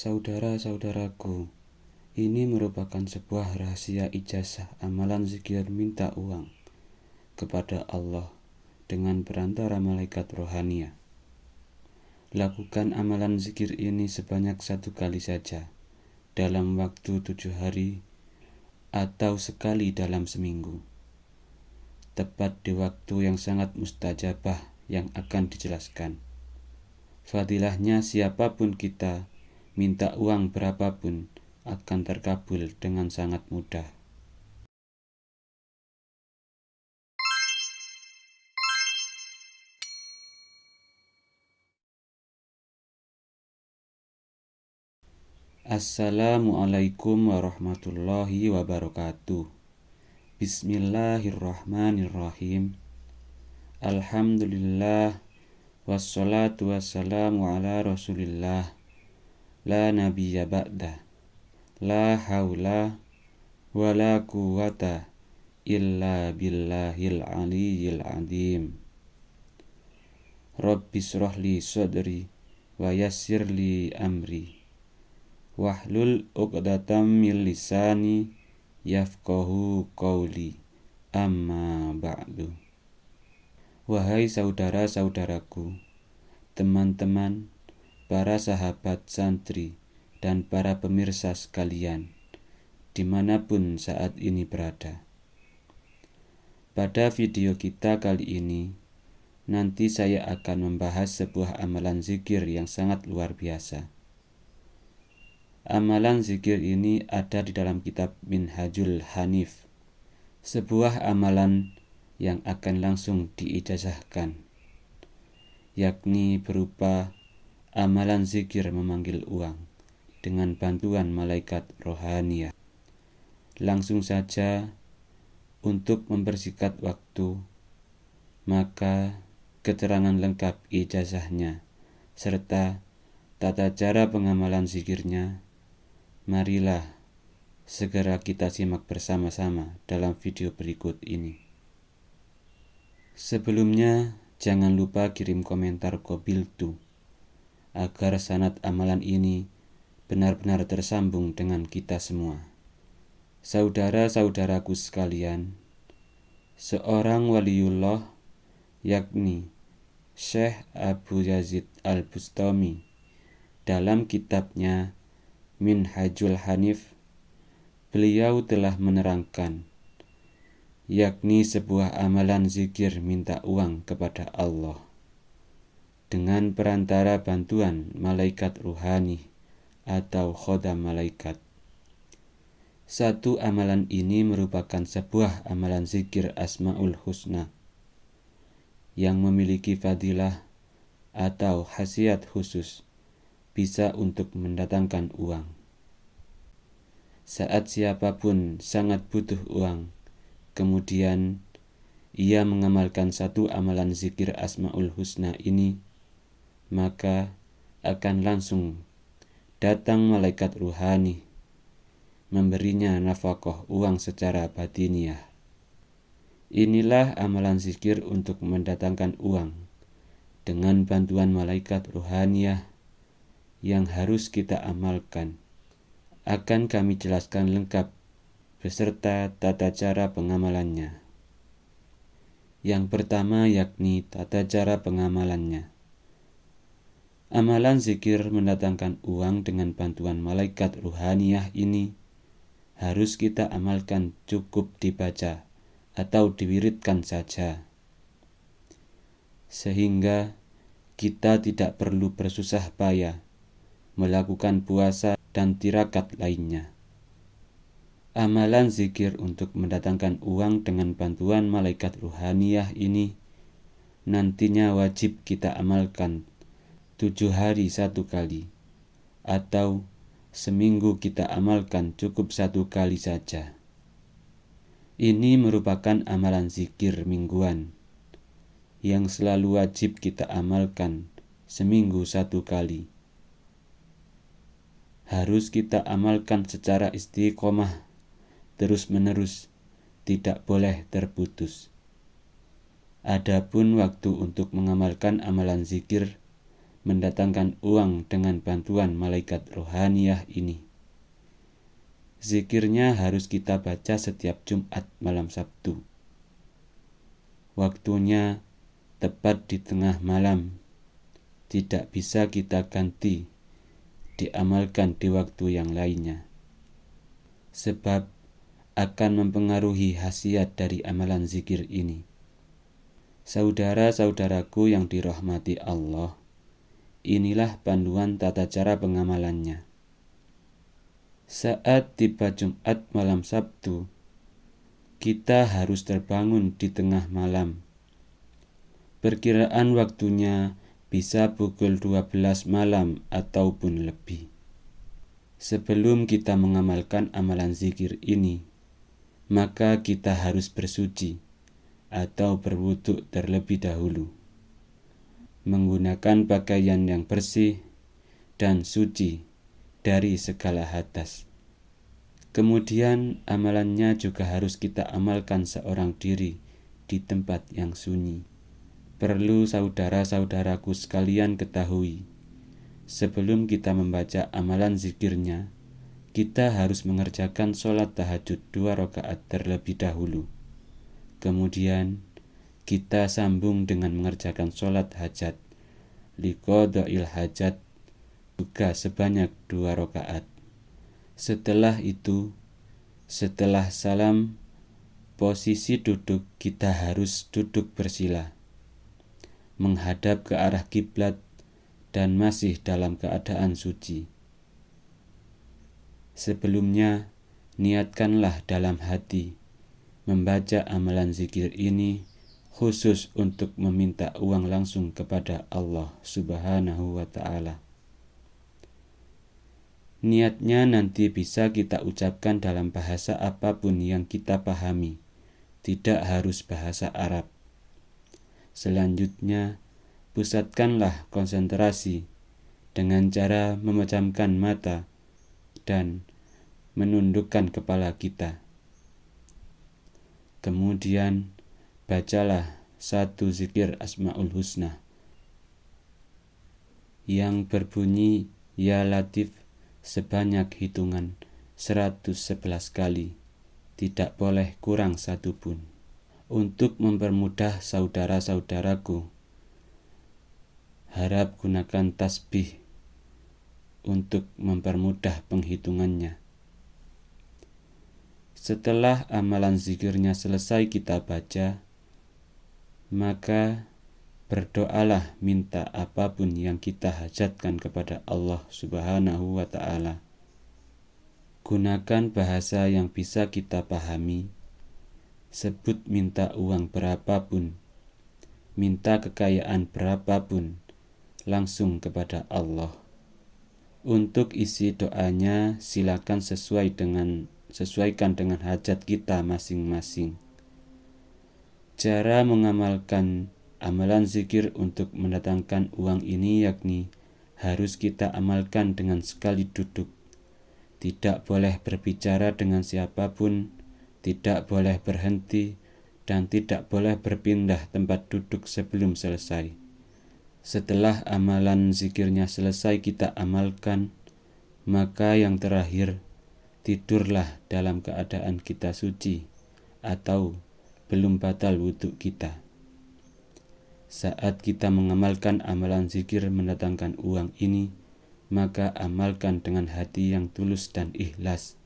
Saudara-saudaraku, ini merupakan sebuah rahasia ijazah amalan zikir minta uang kepada Allah dengan perantara malaikat rohania. Lakukan amalan zikir ini sebanyak 1 kali saja dalam waktu 7 hari atau sekali dalam seminggu, tepat di waktu yang sangat mustajabah yang akan dijelaskan. Fadilahnya siapapun kita, minta uang berapapun akan terkabul dengan sangat mudah. Assalamualaikum warahmatullahi wabarakatuh. Bismillahirrahmanirrahim. Alhamdulillah, wassalatu wassalamu ala rasulillah, la nabiyya ba'dah, la hawla wa la quwwata illa billahil aliyyil azim. Rabbi shrah li sadri wa yassir li amri wahlul 'uqdatam min lisani yafqahu qawli, amma ba'du. Wahai saudara-saudaraku, teman-teman, para sahabat santri, dan para pemirsa sekalian, dimanapun saat ini berada. Pada video kita kali ini, nanti saya akan membahas sebuah amalan zikir yang sangat luar biasa. Amalan zikir ini ada di dalam kitab Minhajul Hanif, sebuah amalan yang akan langsung diijazahkan, yakni berupa amalan zikir memanggil uang dengan bantuan malaikat rohania. Langsung saja, untuk mempersingkat waktu, maka keterangan lengkap ijazahnya serta tata cara pengamalan zikirnya, marilah segera kita simak bersama-sama dalam video berikut ini. Sebelumnya, jangan lupa kirim komentar Qabiltu agar sanad amalan ini benar-benar tersambung dengan kita semua. Saudara-saudaraku sekalian, seorang waliullah yakni Syekh Abu Yazid Al-Bustami dalam kitabnya Minhajul Hanif, beliau telah menerangkan, yakni sebuah amalan zikir minta uang kepada Allah dengan perantara bantuan malaikat ruhani atau khodam malaikat. Satu amalan ini merupakan sebuah amalan zikir Asmaul Husna yang memiliki fadilah atau khasiat khusus, bisa untuk mendatangkan uang. Saat siapapun sangat butuh uang, kemudian ia mengamalkan satu amalan zikir Asmaul Husna ini, maka akan langsung datang malaikat ruhani memberinya nafkah uang secara batiniah. Inilah amalan zikir untuk mendatangkan uang dengan bantuan malaikat ruhaniah yang harus kita amalkan. Akan kami jelaskan lengkap beserta tata cara pengamalannya. Yang pertama yakni tata cara pengamalannya. Amalan zikir mendatangkan uang dengan bantuan malaikat ruhaniah ini harus kita amalkan cukup dibaca atau diwiridkan saja, sehingga kita tidak perlu bersusah payah melakukan puasa dan tirakat lainnya. Amalan zikir untuk mendatangkan uang dengan bantuan malaikat ruhaniah ini nantinya wajib kita amalkan 7 hari 1 kali, atau seminggu kita amalkan cukup 1 kali saja. Ini merupakan amalan zikir mingguan yang selalu wajib kita amalkan seminggu 1 kali. Harus kita amalkan secara istiqomah, terus-menerus, tidak boleh terputus. Adapun waktu untuk mengamalkan amalan zikir mendatangkan uang dengan bantuan malaikat rohaniyah ini. Zikirnya harus kita baca setiap Jumat malam Sabtu. Waktunya tepat di tengah malam. Tidak bisa kita ganti, diamalkan di waktu yang lainnya. Sebab akan mempengaruhi khasiat dari amalan zikir ini. Saudara-saudaraku yang dirahmati Allah, inilah panduan tata cara pengamalannya. Saat tiba Jumat malam Sabtu, kita harus terbangun di tengah malam. Perkiraan waktunya bisa pukul 12 malam ataupun lebih. Sebelum kita mengamalkan amalan zikir ini, maka kita harus bersuci atau berwudu terlebih dahulu, menggunakan pakaian yang bersih dan suci dari segala hadas. Kemudian amalannya juga harus kita amalkan seorang diri di tempat yang sunyi. Perlu saudara-saudaraku sekalian ketahui, sebelum kita membaca amalan zikirnya, kita harus mengerjakan sholat tahajud 2 rakaat terlebih dahulu. Kemudian kita sambung dengan mengerjakan sholat hajat, liqada'il hajat, juga sebanyak 2 rakaat. Setelah itu, setelah salam, posisi duduk kita harus duduk bersila, menghadap ke arah kiblat dan masih dalam keadaan suci. Sebelumnya, niatkanlah dalam hati membaca amalan zikir ini khusus untuk meminta uang langsung kepada Allah Subhanahu wa ta'ala. Niatnya nanti bisa kita ucapkan dalam bahasa apapun yang kita pahami, tidak harus bahasa Arab. Selanjutnya, pusatkanlah konsentrasi dengan cara memejamkan mata dan menundukkan kepala kita. Kemudian, bacalah satu zikir Asmaul Husna yang berbunyi Ya Latif sebanyak hitungan 111 kali, tidak boleh kurang satupun. Untuk mempermudah saudara-saudaraku, harap gunakan tasbih untuk mempermudah penghitungannya. Setelah amalan zikirnya selesai kita baca, maka berdoalah minta apapun yang kita hajatkan kepada Allah Subhanahu wa ta'ala. Gunakan bahasa yang bisa kita pahami. Sebut minta uang berapapun, minta kekayaan berapapun, langsung kepada Allah. Untuk isi doanya silakan sesuaikan dengan hajat kita masing-masing. Cara mengamalkan amalan zikir untuk mendatangkan uang ini yakni harus kita amalkan dengan sekali duduk. Tidak boleh berbicara dengan siapapun, tidak boleh berhenti, dan tidak boleh berpindah tempat duduk sebelum selesai. Setelah amalan zikirnya selesai kita amalkan, maka yang terakhir, tidurlah dalam keadaan kita suci atau belum batal wudhu kita. Saat kita mengamalkan amalan zikir mendatangkan uang ini, maka amalkan dengan hati yang tulus dan ikhlas.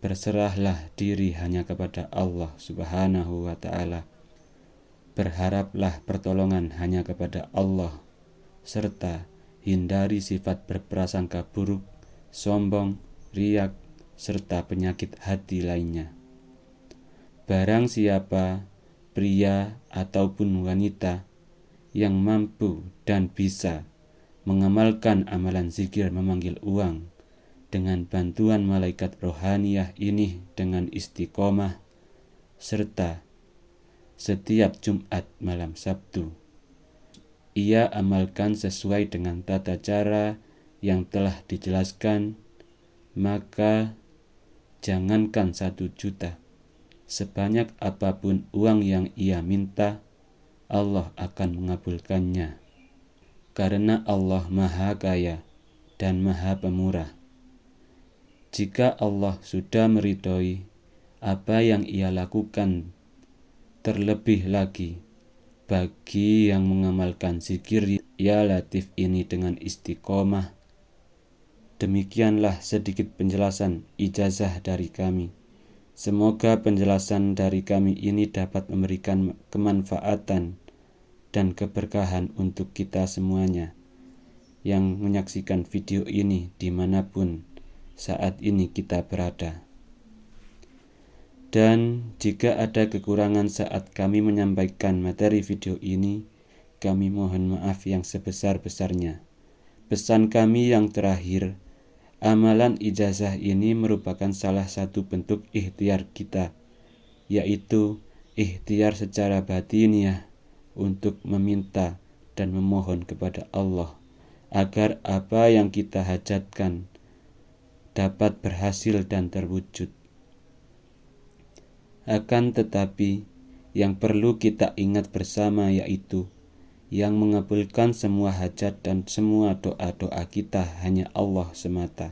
Berserahlah diri hanya kepada Allah Subhanahu wa ta'ala. Berharaplah pertolongan hanya kepada Allah, serta hindari sifat berprasangka buruk, sombong, riak, serta penyakit hati lainnya. Barang siapa, pria ataupun wanita, yang mampu dan bisa mengamalkan amalan zikir memanggil uang dengan bantuan malaikat rohaniyah ini dengan istiqomah, serta setiap Jumat malam Sabtu ia amalkan sesuai dengan tata cara yang telah dijelaskan, maka jangankan 1 juta, sebanyak apapun uang yang ia minta, Allah akan mengabulkannya. karena Allah Maha Kaya dan Maha Pemurah. Jika Allah sudah meridhoi apa yang ia lakukan, terlebih lagi bagi yang mengamalkan zikir Ya Latif ini dengan istiqomah. Demikianlah sedikit penjelasan ijazah dari kami. Semoga penjelasan dari kami ini dapat memberikan kemanfaatan dan keberkahan untuk kita semuanya yang menyaksikan video ini dimanapun saat ini kita berada. Dan jika ada kekurangan saat kami menyampaikan materi video ini, kami mohon maaf yang sebesar-besarnya. Pesan kami yang terakhir, amalan ijazah ini merupakan salah satu bentuk ikhtiar kita, yaitu ikhtiar secara batiniah untuk meminta dan memohon kepada Allah agar apa yang kita hajatkan dapat berhasil dan terwujud. Akan tetapi, yang perlu kita ingat bersama yaitu yang mengabulkan semua hajat dan semua doa-doa kita hanya Allah semata.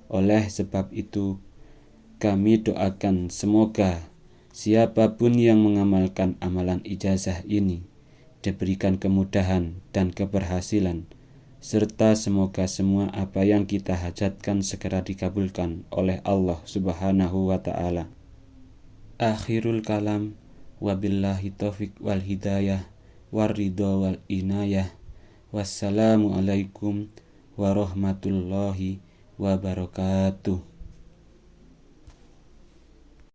Oleh sebab itu, kami doakan semoga siapapun yang mengamalkan amalan ijazah ini diberikan kemudahan dan keberhasilan, serta semoga semua apa yang kita hajatkan segera dikabulkan oleh Allah Subhanahu wa Ta'ala. Akhirul kalam, wabillahi taufiq wal hidayah, waridho wal inayah. Wassalamualaikum warahmatullahi wabarakatuh.